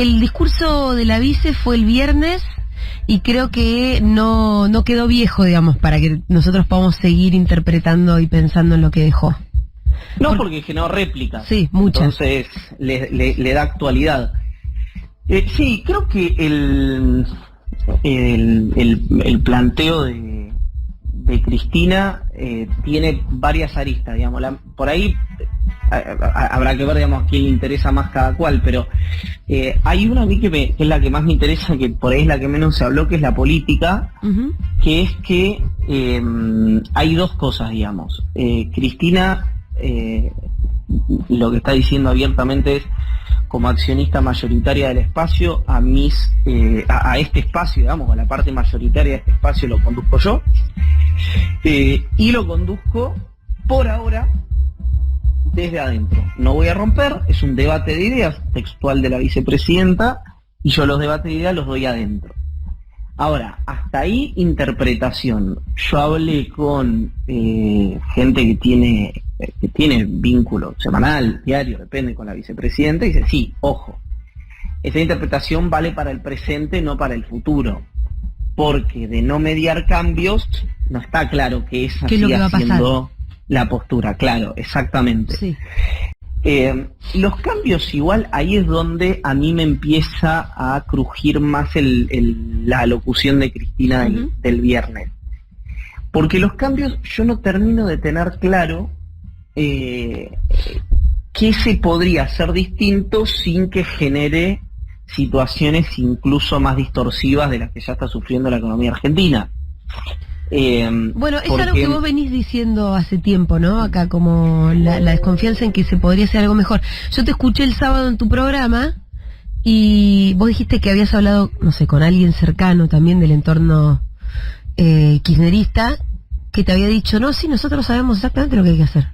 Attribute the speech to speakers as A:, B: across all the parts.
A: el discurso de la vice fue el viernes y creo que no quedó viejo, digamos, para que nosotros podamos seguir interpretando y pensando en lo que dejó.
B: No, porque generó réplicas.
A: Sí, muchas.
B: Entonces le da actualidad. Sí, creo que el planteo de Cristina tiene varias aristas, digamos. Por ahí habrá que ver, digamos, a quién le interesa más cada cual, pero hay una a mí que es la que más me interesa, que por ahí es la que menos se habló, que es la política, que es que hay dos cosas, digamos. Cristina lo que está diciendo abiertamente es: como accionista mayoritaria del espacio, a este espacio, digamos, a la parte mayoritaria de este espacio lo conduzco yo, y lo conduzco por ahora desde adentro. No voy a romper, es un debate de ideas textual de la vicepresidenta, y yo los debates de ideas los doy adentro. Ahora, hasta ahí interpretación. Yo hablé con gente que tiene vínculo semanal, diario, depende, con la vicepresidenta, y dice, sí, ojo, esa interpretación vale para el presente, no para el futuro, porque de no mediar cambios, no está claro que esa siga siendo la postura, claro, exactamente.
A: Sí.
B: Los cambios igual, ahí es donde a mí me empieza a crujir más la alocución de Cristina del viernes. Porque los cambios yo no termino de tener claro qué se podría hacer distinto sin que genere situaciones incluso más distorsivas de las que ya está sufriendo la economía argentina.
A: Bueno, es algo que vos venís diciendo hace tiempo, ¿no? Acá, como la desconfianza en que se podría hacer algo mejor. Yo te escuché el sábado en tu programa y vos dijiste que habías hablado, no sé, con alguien cercano también del entorno kirchnerista, que te había dicho, no, sí, nosotros sabemos exactamente lo que hay que hacer.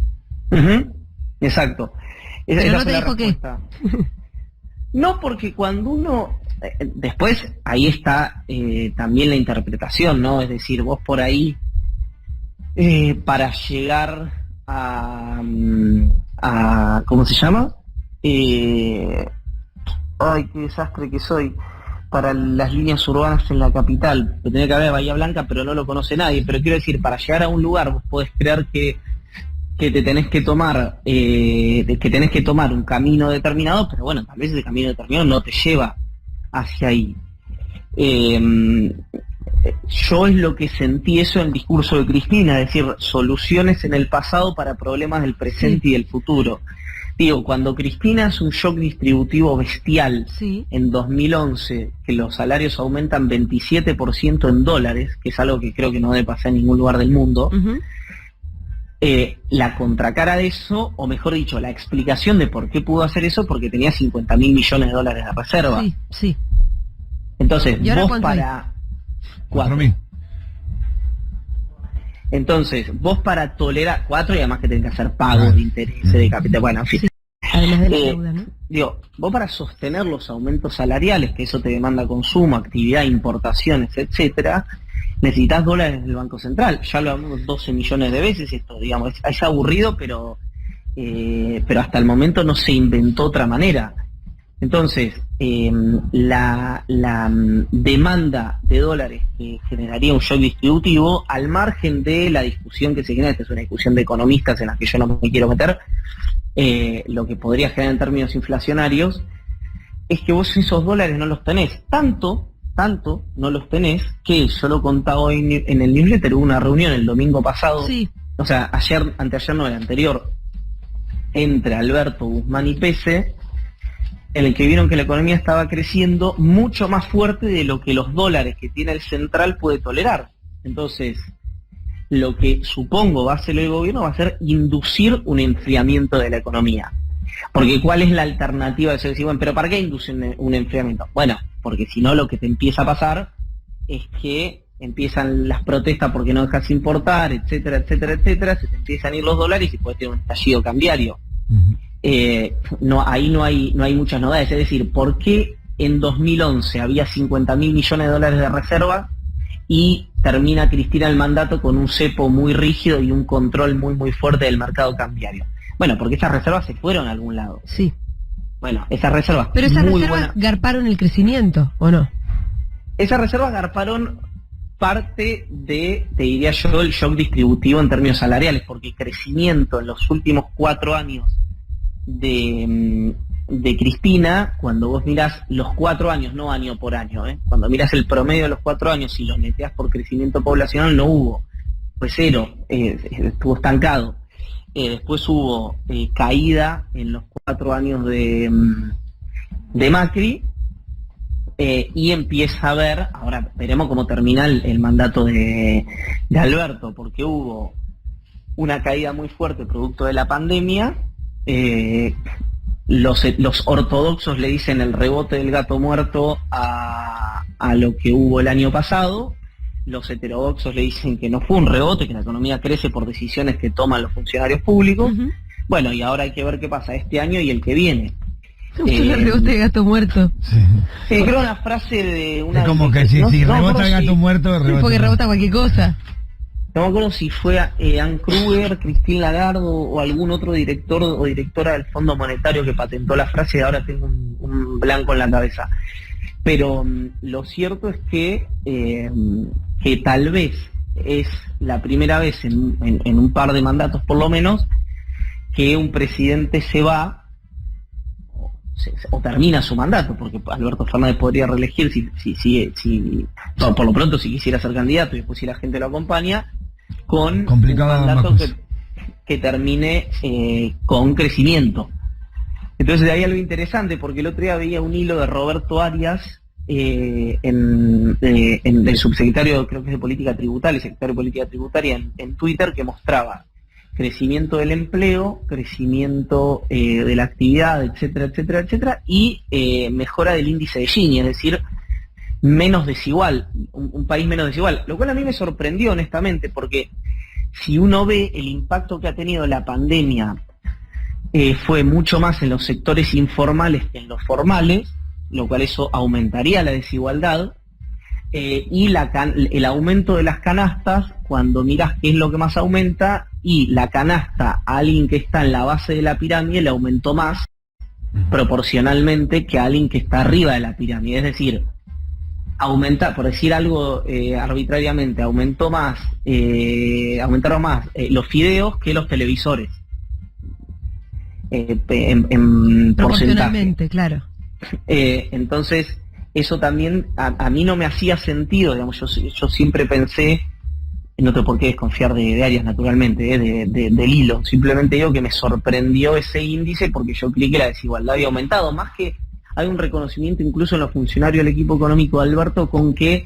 B: Exacto.
A: Pero no te dijo qué.
B: No, porque cuando uno... Después, ahí está también la interpretación, ¿no? Es decir, vos por ahí, para llegar a ¿cómo se llama? Ay, qué desastre que soy. Para las líneas urbanas en la capital, que tenía que haber Bahía Blanca, pero no lo conoce nadie. Pero quiero decir, para llegar a un lugar, vos podés creer que te tenés que tomar, un camino determinado, pero bueno, tal vez ese camino determinado no te lleva hacia ahí. Yo es lo que sentí eso en el discurso de Cristina, es decir, soluciones en el pasado para problemas del presente y del futuro. Digo, cuando Cristina hace un shock distributivo bestial en 2011, que los salarios aumentan 27% en dólares, que es algo que creo que no debe pasar en ningún lugar del mundo, la contracara de eso, o mejor dicho, la explicación de por qué pudo hacer eso, porque tenía 50.000 millones de dólares de reserva.
A: Sí.
B: Entonces, vos para... 4.000. Entonces, vos para tolerar... 4, y además que tenés que hacer pagos de intereses, de capital, bueno, en fin.
A: Sí. Además de la deuda, ¿no?
B: Digo, vos para sostener los aumentos salariales, que eso te demanda consumo, actividad, importaciones, etcétera, necesitas dólares del Banco Central. Ya lo hablamos 12 millones de veces esto, digamos, es aburrido, pero hasta el momento no se inventó otra manera. Entonces, la demanda de dólares que generaría un shock distributivo, al margen de la discusión que se genera, esta es una discusión de economistas en la que yo no me quiero meter, lo que podría generar en términos inflacionarios, es que vos esos dólares no los tenés. Tanto no los tenés, que yo lo contaba hoy en el newsletter, hubo una reunión el domingo pasado, o sea, anteayer no, el anterior, entre Alberto, Guzmán y Pese, en el que vieron que la economía estaba creciendo mucho más fuerte de lo que los dólares que tiene el central puede tolerar. Entonces, lo que supongo va a hacer el gobierno va a ser inducir un enfriamiento de la economía. Porque ¿cuál es la alternativa de eso? Decir, bueno, pero ¿para qué inducen un enfriamiento? Bueno, porque si no lo que te empieza a pasar es que empiezan las protestas porque no dejas importar, etcétera, etcétera, etcétera, se te empiezan a ir los dólares y puedes tener un estallido cambiario. Ahí no hay muchas novedades. Es decir, ¿por qué en 2011 había 50.000 millones de dólares de reserva y termina Cristina el mandato con un cepo muy rígido y un control muy muy fuerte del mercado cambiario? Bueno, porque esas reservas se fueron a algún lado. Bueno, esas reservas...
A: Pero esas reservas garparon el crecimiento, ¿o no?
B: Esas reservas garparon parte de, te diría yo, el shock distributivo en términos salariales, porque el crecimiento en los últimos 4 años de Cristina, cuando vos mirás los 4 años, no año por año, cuando mirás el promedio de los 4 años y los neteás por crecimiento poblacional, no hubo, fue 0, estuvo estancado. Después hubo caída en los 4 años de Macri, y empieza a haber, ahora veremos cómo termina el mandato de Alberto, porque hubo una caída muy fuerte producto de la pandemia. Los ortodoxos le dicen el rebote del gato muerto a lo que hubo el año pasado. Los heterodoxos le dicen que no fue un rebote, que la economía crece por decisiones que toman los funcionarios públicos. Bueno, y ahora hay que ver qué pasa este año y el que viene.
A: El rebote de gato muerto.
B: Sí, creo una frase de una...
C: Es como que si rebota el gato muerto, rebota.
A: Porque rebota cualquier cosa.
B: No me acuerdo si fue Ann Kruger, Christine Lagarde o algún otro director o directora del Fondo Monetario que patentó la frase, y ahora tengo un blanco en la cabeza. Pero lo cierto es que tal vez es la primera vez en un par de mandatos por lo menos que un presidente se va o termina su mandato, porque Alberto Fernández podría reelegir por lo pronto si quisiera ser candidato y después si la gente lo acompaña, con un mandato que termine con crecimiento. Entonces de ahí algo interesante, porque el otro día veía un hilo de Roberto Arias, en el subsecretario, creo que es de Política Tributaria, el secretario de Política Tributaria en Twitter, que mostraba crecimiento del empleo, crecimiento de la actividad, etcétera, etcétera, etcétera, y mejora del índice de Gini, es decir, menos desigual, un país menos desigual, lo cual a mí me sorprendió honestamente, porque si uno ve el impacto que ha tenido la pandemia, fue mucho más en los sectores informales que en los formales, lo cual eso aumentaría la desigualdad, y el aumento de las canastas, cuando miras qué es lo que más aumenta, y la canasta a alguien que está en la base de la pirámide le aumentó más proporcionalmente que a alguien que está arriba de la pirámide, es decir, aumenta, por decir algo arbitrariamente, aumentaron más los fideos que los televisores. En
A: proporcionalmente, claro.
B: Entonces, eso también a mí no me hacía sentido, digamos, yo siempre pensé, no tengo por qué desconfiar de Arias naturalmente, del hilo, simplemente digo que me sorprendió ese índice porque yo creí que la desigualdad había aumentado, más que hay un reconocimiento incluso en los funcionarios del equipo económico de Alberto con que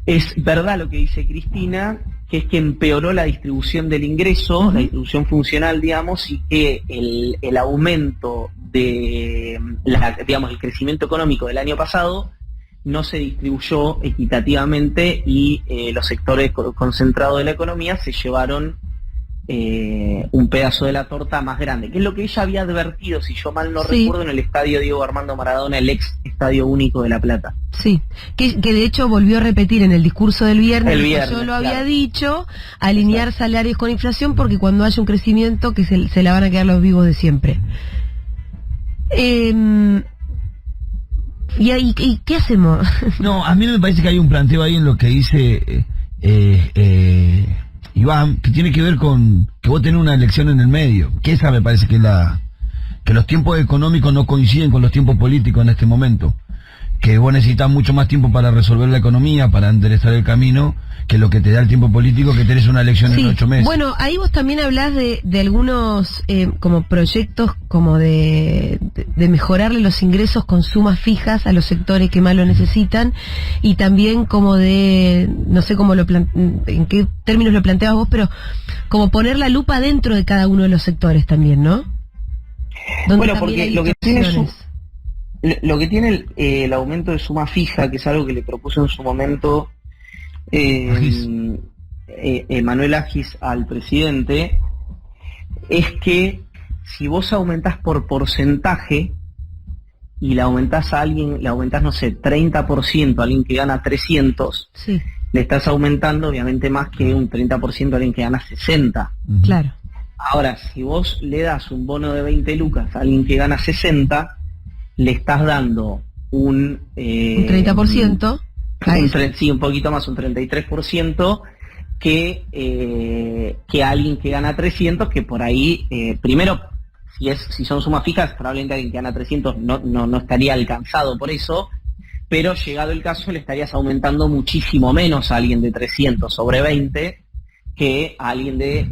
B: es verdad lo que dice Cristina, que es que empeoró la distribución del ingreso, la distribución funcional, digamos, y que el aumento de el crecimiento económico del año pasado no se distribuyó equitativamente y los sectores concentrados de la economía se llevaron un pedazo de la torta más grande, que es lo que ella había advertido, si yo mal no recuerdo, en el estadio Diego Armando Maradona, el ex Estadio Único de La Plata.
A: Sí, que de hecho volvió a repetir en el discurso del viernes, yo lo había dicho, alinear salarios con inflación, porque cuando haya un crecimiento que se la van a quedar los vivos de siempre. ¿Y qué hacemos?
C: No, a mí me parece que hay un planteo ahí en lo que dice Iván, que tiene que ver con que vos tenés una elección en el medio, que esa me parece que los tiempos económicos no coinciden con los tiempos políticos en este momento, que vos necesitas mucho más tiempo para resolver la economía, para enderezar el camino, que lo que te da el tiempo político, que tenés una elección en 8 meses.
A: Bueno, ahí vos también hablás de algunos como proyectos como de mejorarle los ingresos con sumas fijas a los sectores que más lo necesitan, y también como de, no sé cómo en qué términos lo planteabas vos, pero como poner la lupa dentro de cada uno de los sectores también, ¿no?
B: Bueno, porque lo que tiene el aumento de suma fija, que es algo que le propuso en su momento Manuel Agis al presidente, es que si vos aumentás por porcentaje y le aumentás a alguien, no sé, 30% a alguien que gana 300, le estás aumentando obviamente más que un 30% a alguien que gana 60.
A: Claro.
B: Ahora, si vos le das un bono de 20 lucas a alguien que gana 60, le estás dando un
A: 30%.
B: Sí, un poquito más, un 33%, que alguien que gana 300, que por ahí, primero, si son sumas fijas, probablemente alguien que gana 300 no estaría alcanzado por eso, pero llegado el caso le estarías aumentando muchísimo menos a alguien de 300 sobre 20 que a alguien de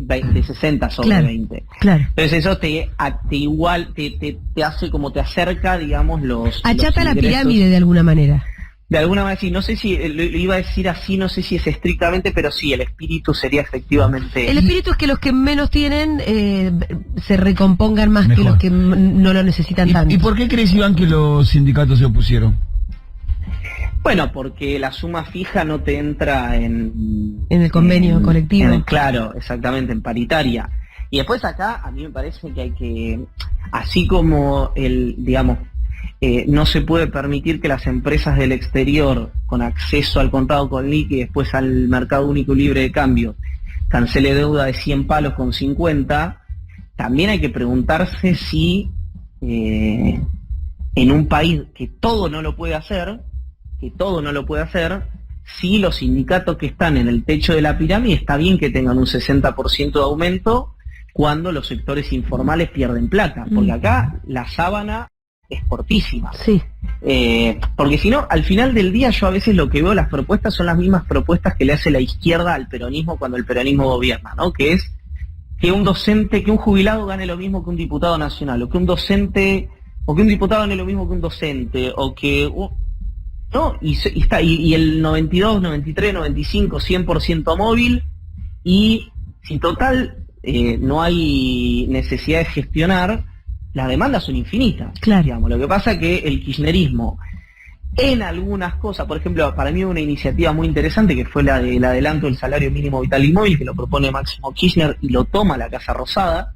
B: 60 sobre 20.
A: Claro.
B: Entonces eso te hace como te acerca, digamos,
A: achata
B: los
A: la pirámide de alguna manera.
B: De alguna manera sí, no sé si, lo iba a decir así, no sé si es estrictamente, pero sí, el espíritu sería efectivamente...
A: El espíritu es que los que menos tienen se recompongan más mejor que los que no lo necesitan tanto.
C: ¿Y por qué crees, Iván, que los sindicatos se opusieron?
B: Bueno, porque la suma fija no te entra en
A: el convenio colectivo.
B: Claro, exactamente, en paritaria. Y después acá, a mí me parece que hay que, así como no se puede permitir que las empresas del exterior, con acceso al contado con liqui y después al mercado único libre de cambio, cancele deuda de 100 palos con 50, también hay que preguntarse si en un país que todo no lo puede hacer, si los sindicatos que están en el techo de la pirámide está bien que tengan un 60% de aumento cuando los sectores informales pierden plata, porque acá la sábana es cortísima.
A: Sí.
B: Porque si no, al final del día yo a veces lo que veo, las propuestas son las mismas propuestas que le hace la izquierda al peronismo cuando el peronismo gobierna, ¿no? Que es que un jubilado gane lo mismo que un diputado nacional, o que un docente, o que un diputado gane lo mismo que un docente, o que... ¿no? Y el 92, 93, 95, 100% móvil, y si total no hay necesidad de gestionar, las demandas son infinitas.
A: Claro.
B: Digamos. Lo que pasa es que el kirchnerismo, en algunas cosas, por ejemplo, para mí una iniciativa muy interesante que fue la del adelanto del salario mínimo vital y móvil, que lo propone Máximo Kirchner y lo toma la Casa Rosada,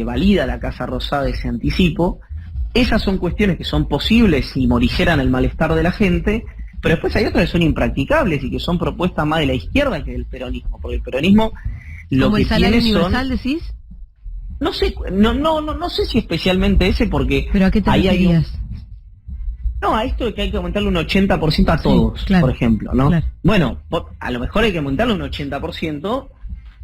B: valida la Casa Rosada ese anticipo. Esas son cuestiones que son posibles y morigeran el malestar de la gente, pero después hay otras que son impracticables y que son propuestas más de la izquierda que del peronismo, porque el peronismo lo
A: ¿como
B: que
A: el salario
B: tiene
A: universal,
B: son...
A: decís?
B: No sé si especialmente ese, porque...
A: ¿Pero a qué te referirías?
B: A esto de que hay que aumentarle un 80% a todos,
A: claro,
B: por ejemplo, ¿no?
A: Claro.
B: Bueno, a lo mejor hay que aumentarle un 80%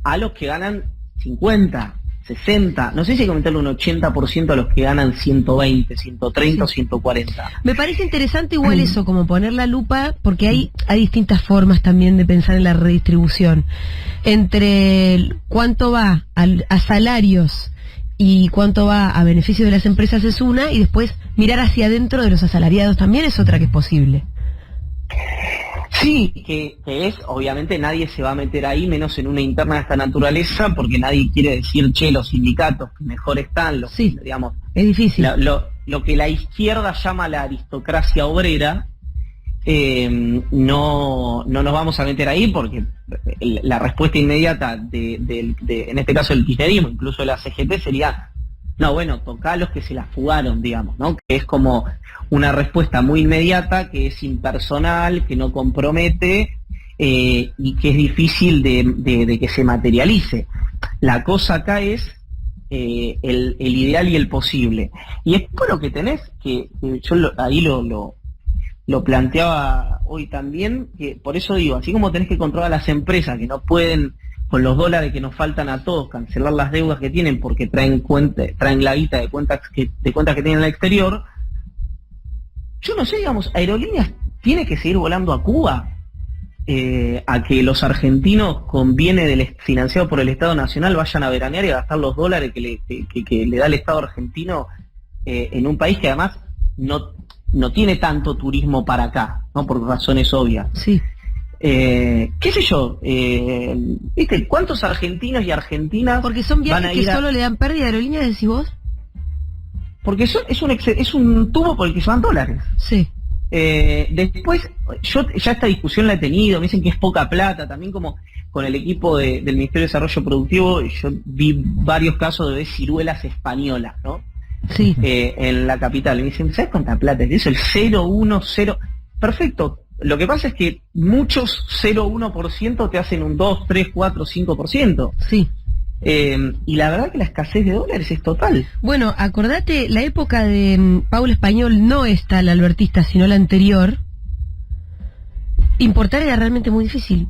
B: a los que ganan 50, 60, no sé si hay que aumentarle un 80% a los que ganan 120, 130 o 140.
A: Me parece interesante igual eso, como poner la lupa, porque hay distintas formas también de pensar en la redistribución. Entre cuánto va a salarios y cuánto va a beneficio de las empresas es una, y después mirar hacia adentro de los asalariados también es otra que es posible.
B: Sí, que es, obviamente nadie se va a meter ahí, menos en una interna de esta naturaleza, porque nadie quiere decir, los sindicatos que mejor están, digamos,
A: es difícil.
B: Lo que la izquierda llama la aristocracia obrera, no nos vamos a meter ahí, porque la respuesta inmediata en este caso del kirchnerismo, incluso de la CGT, sería, tocá a los que se la fugaron, digamos, ¿no? Que es como una respuesta muy inmediata, que es impersonal, que no compromete y que es difícil de que se materialice. La cosa acá es el ideal y el posible. Y después lo que tenés, que yo ahí lo planteaba hoy también, que por eso digo, así como tenés que controlar a las empresas que no pueden, con los dólares que nos faltan a todos, cancelar las deudas que tienen porque traen la guita de cuentas que tienen en el exterior. Yo no sé, digamos, Aerolíneas tiene que seguir volando a Cuba, a que los argentinos con bienes financiados por el Estado Nacional vayan a veranear y a gastar los dólares que le da el Estado argentino en un país que además no tiene tanto turismo para acá, ¿no? Por razones obvias.
A: Sí.
B: ¿Qué sé yo? ¿Viste? ¿Cuántos argentinos y argentinas
A: porque son viajes que solo le dan pérdida a Aerolíneas, decís vos?
B: Porque es un tubo por el que se van dólares.
A: Sí.
B: Después, yo ya esta discusión la he tenido, me dicen que es poca plata, también como con el equipo del Ministerio de Desarrollo Productivo, yo vi varios casos de ciruelas españolas, ¿no?
A: Sí.
B: En la capital. Y me dicen, ¿sabes cuánta plata es eso? El 0,10. Perfecto. Lo que pasa es que muchos 0,1% te hacen un 2, 3, 4, 5%.
A: Sí.
B: Y la verdad que la escasez de dólares es total.
A: Bueno, acordate, la época de Paula Español, no esta, la albertista, sino la anterior, importar era realmente muy difícil.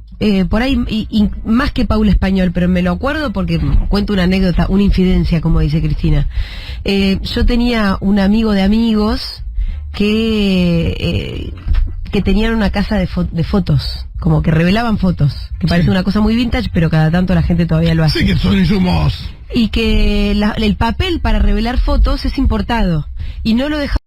A: Por ahí, y más que Paula Español, pero me lo acuerdo porque cuento una anécdota, una infidencia, como dice Cristina. Yo tenía un amigo de amigos que tenían una casa de fotos, como que revelaban fotos, que parece una cosa muy vintage, pero cada tanto la gente todavía lo hace.
C: Sí, que son insumos.
A: Y que el papel para revelar fotos es importado, y no lo dejaban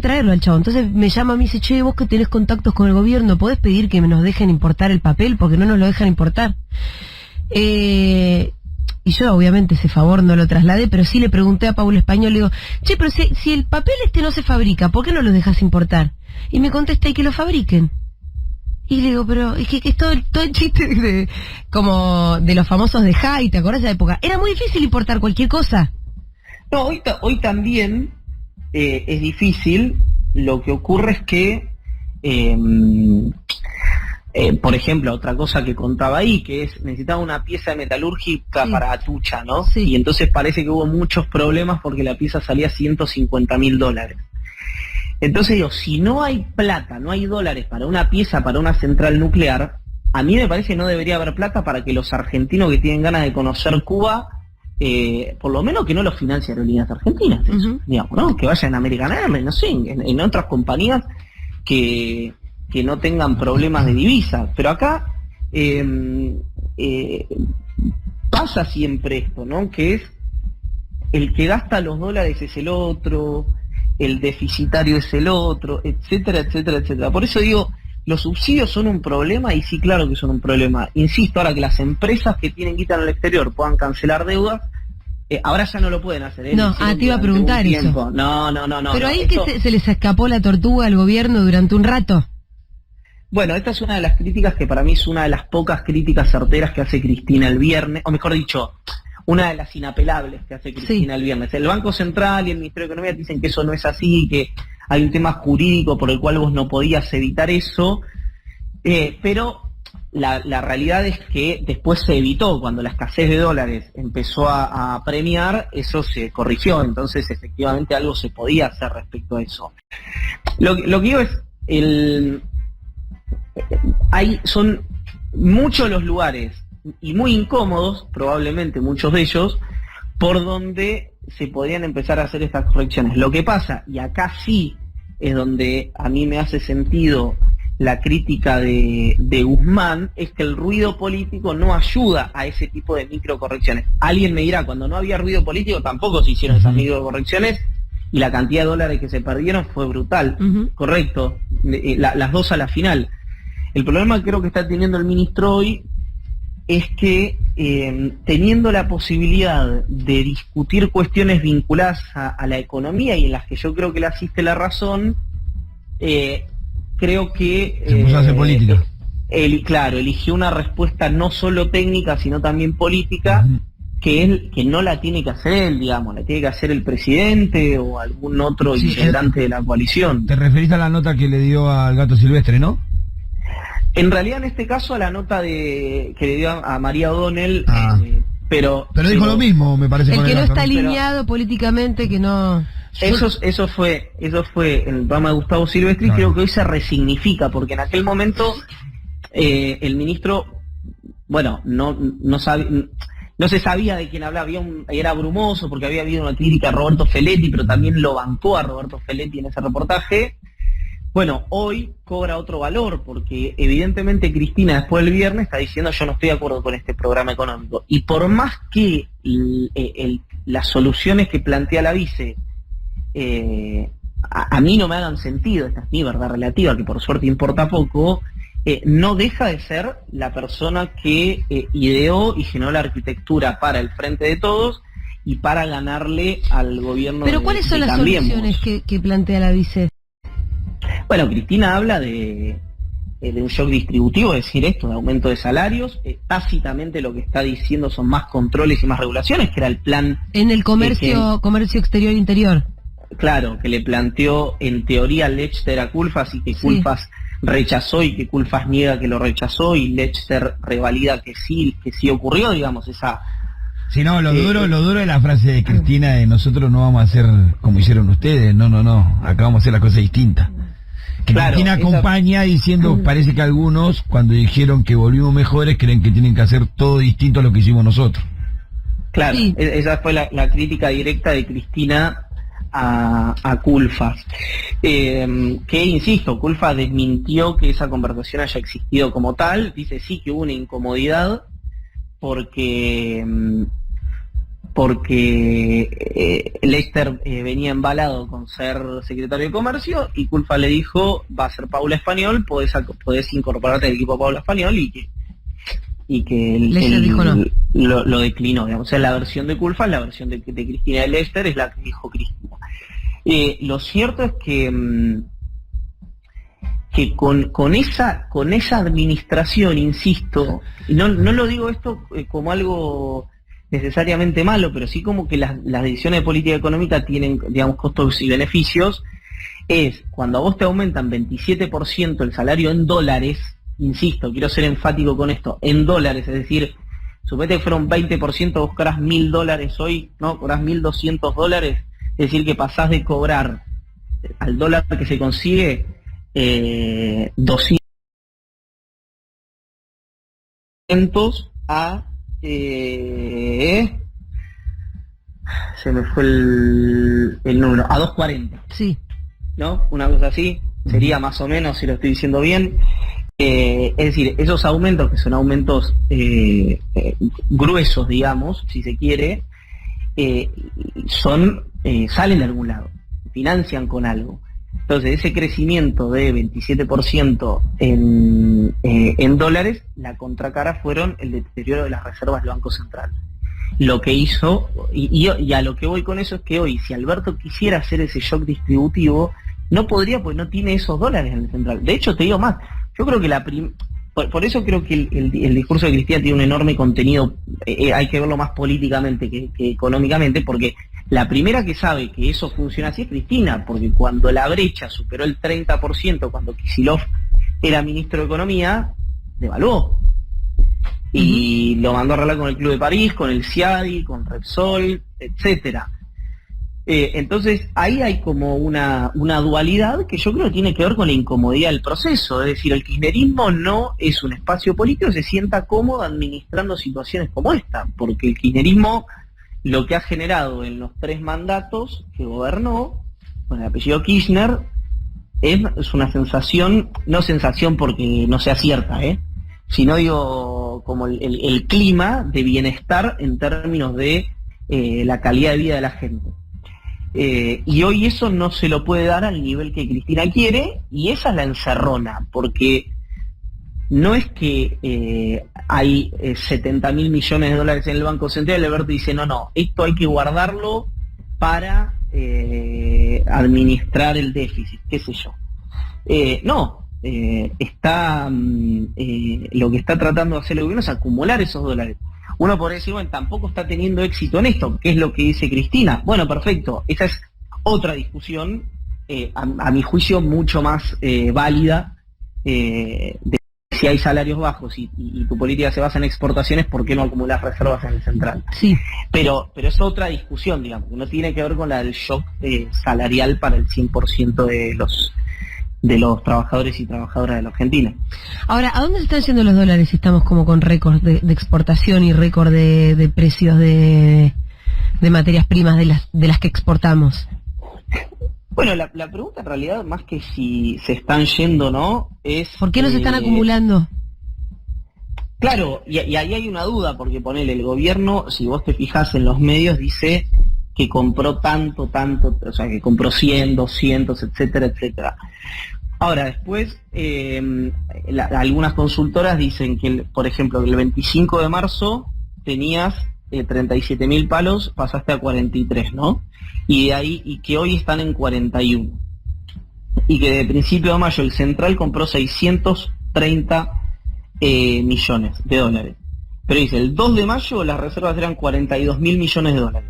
A: traerlo al chavo. Entonces me llama a mí y dice, che, vos que tenés contactos con el gobierno, ¿podés pedir que nos dejen importar el papel? Porque no nos lo dejan importar. Y yo obviamente ese favor no lo trasladé, pero sí le pregunté a Paula Español, le digo, che, pero si el papel no se fabrica, ¿por qué no lo dejas importar? Y me contesta, y que lo fabriquen. Y le digo, pero es que es todo el chiste como de los famosos de Jai, ¿te acordás de esa época? Era muy difícil importar cualquier cosa.
B: No, hoy también es difícil. Lo que ocurre es que, por ejemplo, otra cosa que contaba ahí, que es, necesitaba una pieza metalúrgica para Atucha, ¿no?
A: Sí.
B: Y entonces parece que hubo muchos problemas porque la pieza salía $150.000. Entonces digo, si no hay plata, no hay dólares para una pieza, para una central nuclear, a mí me parece que no debería haber plata para que los argentinos que tienen ganas de conocer Cuba, por lo menos que no los financie Aerolíneas Argentinas, digamos, ¿no? Que vayan a American Airlines, no sé, en otras compañías que no tengan problemas de divisa. Pero acá pasa siempre esto, ¿no? Que es el que gasta los dólares es el otro, el deficitario es el otro, etcétera, etcétera, etcétera. Por eso digo, los subsidios son un problema, y sí, claro que son un problema. Insisto, ahora que las empresas que tienen guita en el exterior puedan cancelar deudas, ahora ya no lo pueden hacer.
A: No, te iba a preguntar eso.
B: No.
A: Pero ahí esto... que se les escapó la tortuga al gobierno durante un rato.
B: Bueno, esta es una de las críticas que para mí es una de las pocas críticas certeras que hace Cristina el viernes, o mejor dicho, una de las inapelables que hace Cristina el viernes. El Banco Central y el Ministerio de Economía dicen que eso no es así, que hay un tema jurídico por el cual vos no podías evitar eso, pero la realidad es que después se evitó. Cuando la escasez de dólares empezó a premiar, eso se corrigió, entonces efectivamente algo se podía hacer respecto a eso. Lo que digo es, son muchos los lugares, y muy incómodos, probablemente muchos de ellos, por donde se podrían empezar a hacer estas correcciones. Lo que pasa, y acá sí es donde a mí me hace sentido la crítica de Guzmán, es que el ruido político no ayuda a ese tipo de microcorrecciones. Alguien me dirá, cuando no había ruido político tampoco se hicieron esas microcorrecciones, y la cantidad de dólares que se perdieron fue brutal. Correcto, las dos a la final. El problema que creo que está teniendo el ministro hoy es que teniendo la posibilidad de discutir cuestiones vinculadas a la economía, y en las que yo creo que le asiste la razón, creo que
C: se puso a hacer política.
B: Eligió una respuesta no solo técnica, sino también política, que no la tiene que hacer él, digamos, la tiene que hacer el presidente o algún otro integrante de la coalición.
C: Te referís a la nota que le dio al Gato Silvestre, ¿no?
B: En realidad, en este caso, a la nota que le dio a María O'Donnell, pero dijo
C: lo mismo, me parece.
A: El que no está alineado políticamente, que no...
B: Eso fue en el programa de Gustavo Silvestre, y creo que hoy se resignifica, porque en aquel momento el ministro, bueno, no se sabía de quién hablaba, era brumoso porque había habido una crítica a Roberto Feletti, pero también lo bancó a Roberto Feletti en ese reportaje. Bueno, hoy cobra otro valor, porque evidentemente Cristina después del viernes está diciendo, yo no estoy de acuerdo con este programa económico. Y por más que las soluciones que plantea la vice a mí no me hagan sentido, esta es mi verdad relativa, que por suerte importa poco, no deja de ser la persona que ideó y generó la arquitectura para el Frente de Todos y para ganarle al gobierno.
A: Pero ¿cuáles son las soluciones que plantea la vice?
B: Bueno, Cristina habla de un shock distributivo, es decir, esto, de aumento de salarios. Tácitamente lo que está diciendo son más controles y más regulaciones, que era el plan...
A: En el comercio exterior-interior.
B: Claro, que le planteó en teoría Lechter a Culfas, y que Culfas rechazó, y que Culfas niega que lo rechazó, y Lechter revalida que sí ocurrió, digamos, esa
C: Sí, no, lo duro es la frase de Cristina de nosotros no vamos a hacer como hicieron ustedes, no, acá vamos a hacer las cosas distintas. Que claro, Cristina acompaña diciendo, parece que algunos, cuando dijeron que volvimos mejores, creen que tienen que hacer todo distinto a lo que hicimos nosotros.
B: Claro, sí. Esa fue la crítica directa de Cristina a Culfas. Que, insisto, Culfas desmintió que esa conversación haya existido como tal, dice sí que hubo una incomodidad, porque Lester venía embalado con ser secretario de Comercio y Culfas le dijo, va a ser Paula Español, podés incorporarte al equipo de Paula Español, y que él
A: dijo no.
B: Lo declinó, digamos. O sea, la versión de Culfas, la versión de Cristina de Lester es la que dijo Cristina. Lo cierto es que con esa administración, insisto, y no lo digo esto como algo necesariamente malo, pero sí como que las decisiones de política económica tienen, digamos, costos y beneficios, es cuando a vos te aumentan 27% el salario en dólares, insisto, quiero ser enfático con esto, en dólares, es decir, suponete que fueron 20%, vos cobrás $1.000 hoy, ¿no? Cobrás $1.200, es decir, que pasás de cobrar al dólar que se consigue 200 a se me fue el número, a 2.40.
A: Sí.
B: ¿No? Una cosa así, sería más o menos, si lo estoy diciendo bien. Es decir, esos aumentos, que son aumentos gruesos, digamos, si se quiere, salen de algún lado, financian con algo. Entonces, ese crecimiento de 27% en dólares, la contracara fueron el deterioro de las reservas del Banco Central. Lo que hizo, y a lo que voy con eso es que hoy, si Alberto quisiera hacer ese shock distributivo, no podría, pues no tiene esos dólares en el central. De hecho, te digo más, yo creo que por eso creo que el discurso de Cristina tiene un enorme contenido, hay que verlo más políticamente que económicamente, porque la primera que sabe que eso funciona así es Cristina, porque cuando la brecha superó el 30%, cuando Kicillof era ministro de Economía, devaluó. Y lo mandó a arreglar con el Club de París, con el CIADI, con Repsol, etcétera. Entonces ahí hay como una dualidad que yo creo que tiene que ver con la incomodidad del proceso. Es decir, el kirchnerismo no es un espacio político que se sienta cómodo administrando situaciones como esta, porque el kirchnerismo lo que ha generado en los 3 mandatos que gobernó, con el apellido Kirchner, es una sensación, no sensación porque no sea cierta, sino digo como el clima de bienestar en términos de la calidad de vida de la gente. Y hoy eso no se lo puede dar al nivel que Cristina quiere, y esa es la encerrona, porque no es que hay 70.000 millones de dólares en el Banco Central y Alberto dice, no, esto hay que guardarlo para administrar el déficit, qué sé yo. Lo que está tratando de hacer el gobierno es acumular esos dólares. Uno podría decir, bueno, tampoco está teniendo éxito en esto, ¿qué es lo que dice Cristina? Bueno, perfecto, esa es otra discusión, a mi juicio mucho más válida, de si hay salarios bajos y tu política se basa en exportaciones, ¿por qué no acumular reservas en el central?
A: Sí.
B: Pero es otra discusión, digamos, que no tiene que ver con la del shock salarial para el 100% de los trabajadores y trabajadoras de la Argentina.
A: Ahora, ¿a dónde se están yendo los dólares si estamos como con récord de exportación y récord de precios de materias primas de las que exportamos?
B: Bueno, la pregunta en realidad, más que si se están yendo o no, es...
A: ¿Por qué no se están acumulando?
B: Claro, y ahí hay una duda, porque ponele, el gobierno, si vos te fijás en los medios, dice que compró tanto, o sea, que compró 100, 200, etcétera, etcétera. Ahora, después, algunas consultoras dicen que, por ejemplo, que el 25 de marzo tenías 37.000 palos, pasaste a 43, ¿no? Y de ahí, y que hoy están en 41. Y que de principio de mayo el Central compró 630 millones de dólares. Pero dice, el 2 de mayo las reservas eran 42.000 millones de dólares.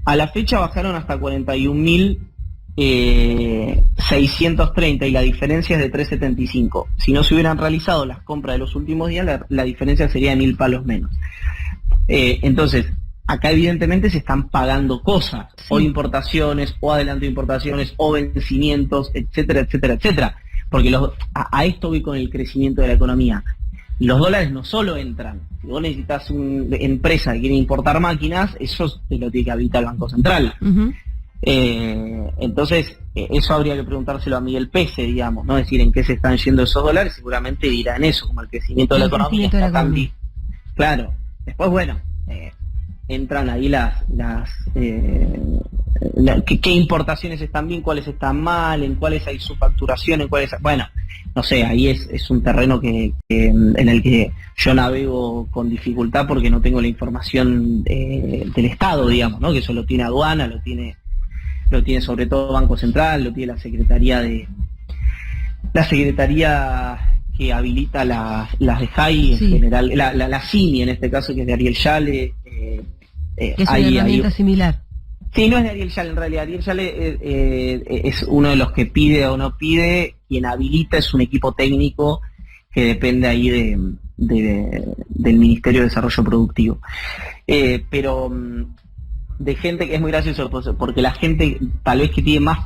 B: A la fecha bajaron hasta 41.630 y la diferencia es de 375. Si no se hubieran realizado las compras de los últimos días, la diferencia sería de 1.000 palos menos. Entonces, acá evidentemente se están pagando cosas,
A: sí,
B: o importaciones, o adelanto de importaciones, o vencimientos, etcétera, etcétera, etcétera. Porque a esto voy con el crecimiento de la economía. Los dólares no solo entran. Si vos necesitas una empresa que quiere importar máquinas, eso te lo tiene que habilitar el Banco Central.
A: Uh-huh.
B: Entonces, eso habría que preguntárselo a Miguel Pese, digamos, ¿no? Es decir, en qué se están yendo esos dólares, seguramente dirá en eso, como el crecimiento de la economía está tan bien. Claro. Después, bueno, entran ahí qué importaciones están bien, cuáles están mal, en cuáles hay subfacturación, en cuáles... Bueno, no sé, ahí es un terreno en el que yo navego con dificultad porque no tengo la información del Estado, digamos, ¿no? Que eso lo tiene aduana, lo tiene sobre todo Banco Central, lo tiene la Secretaría que habilita las de JAI,
A: sí,
B: en general, la CINI en este caso, que es de Ariel Yale.
A: Que es una herramienta similar.
B: Sí, no es de Ariel Yale en realidad. Ariel Yale es uno de los que pide o no pide. Quien habilita es un equipo técnico que depende ahí del Ministerio de Desarrollo Productivo. Pero de gente que es muy gracioso, porque la gente tal vez que tiene más,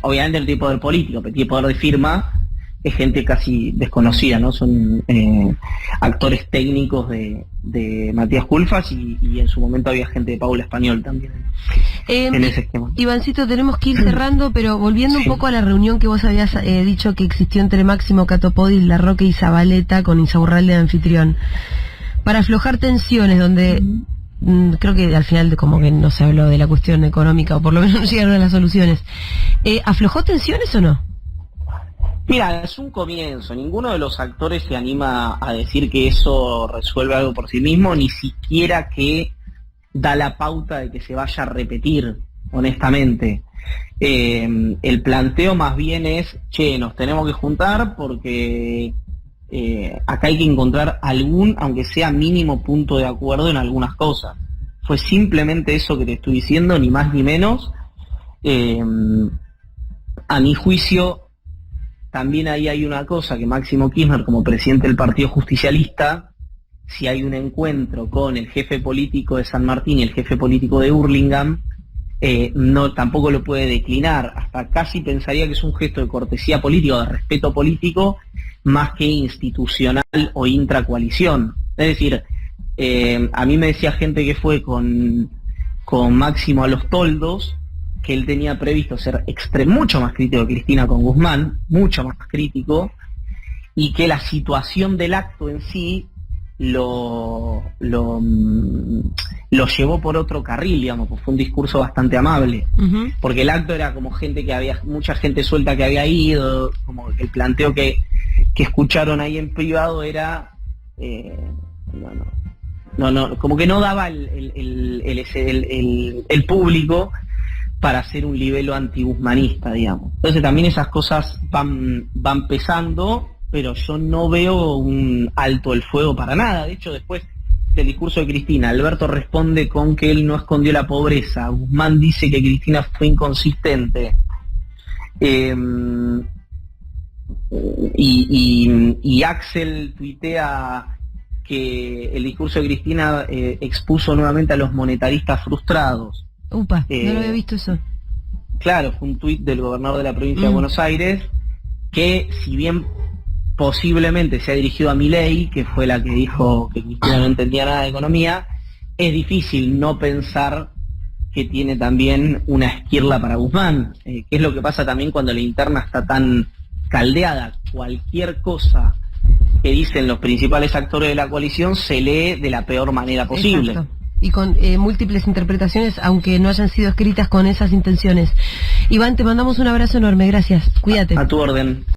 B: obviamente no tiene poder político, pero tiene poder de firma, es gente casi desconocida, ¿no? Son actores técnicos de Matías Culfas y en su momento había gente de Paula Español también en ese esquema.
A: Ivancito, tenemos que ir cerrando, pero volviendo
B: sí,
A: un poco a la reunión que vos habías dicho que existió entre Máximo Catopodis, Larroque y Zabaleta con Insaurralde de anfitrión, para aflojar tensiones donde... creo que al final como que no se habló de la cuestión económica, o por lo menos no llegaron a las soluciones. ¿Aflojó tensiones o no?
B: Mira, es un comienzo. Ninguno de los actores se anima a decir que eso resuelve algo por sí mismo, ni siquiera que da la pauta de que se vaya a repetir, honestamente. El planteo más bien es, nos tenemos que juntar porque acá hay que encontrar aunque sea mínimo, punto de acuerdo en algunas cosas. Fue simplemente eso que te estoy diciendo, ni más ni menos. A mi juicio, también ahí hay una cosa, que Máximo Kirchner, como presidente del Partido Justicialista, si hay un encuentro con el jefe político de San Martín y el jefe político de Hurlingham, tampoco lo puede declinar. Hasta casi pensaría que es un gesto de cortesía política o de respeto político, más que institucional o intracoalición. Es decir, a mí me decía gente que fue con Máximo a los toldos, que él tenía previsto ser mucho más crítico que Cristina con Guzmán, mucho más crítico, y que la situación del acto en sí lo llevó por otro carril, digamos, pues fue un discurso bastante amable, porque el acto era como que había mucha gente suelta que había ido, como el planteo que escucharon ahí en privado era como que no daba el público para hacer un libelo antiguzmanista, digamos. Entonces también esas cosas van pesando, pero yo no veo un alto el fuego para nada. De hecho, después del discurso de Cristina, Alberto responde con que él no escondió la pobreza. Guzmán dice que Cristina fue inconsistente. Y Axel tuitea que el discurso de Cristina expuso nuevamente a los monetaristas frustrados.
A: Upa, no lo había visto eso.
B: Claro, fue un tuit del gobernador de la provincia de Buenos Aires, que si bien posiblemente se ha dirigido a Milei, que fue la que dijo que Cristina no entendía nada de economía, es difícil no pensar que tiene también una esquirla para Guzmán, que es lo que pasa también cuando la interna está tan caldeada. Cualquier cosa que dicen los principales actores de la coalición se lee de la peor manera posible.
A: Exacto. Y con múltiples interpretaciones, aunque no hayan sido escritas con esas intenciones. Iván, te mandamos un abrazo enorme, gracias, cuídate.
B: A tu orden.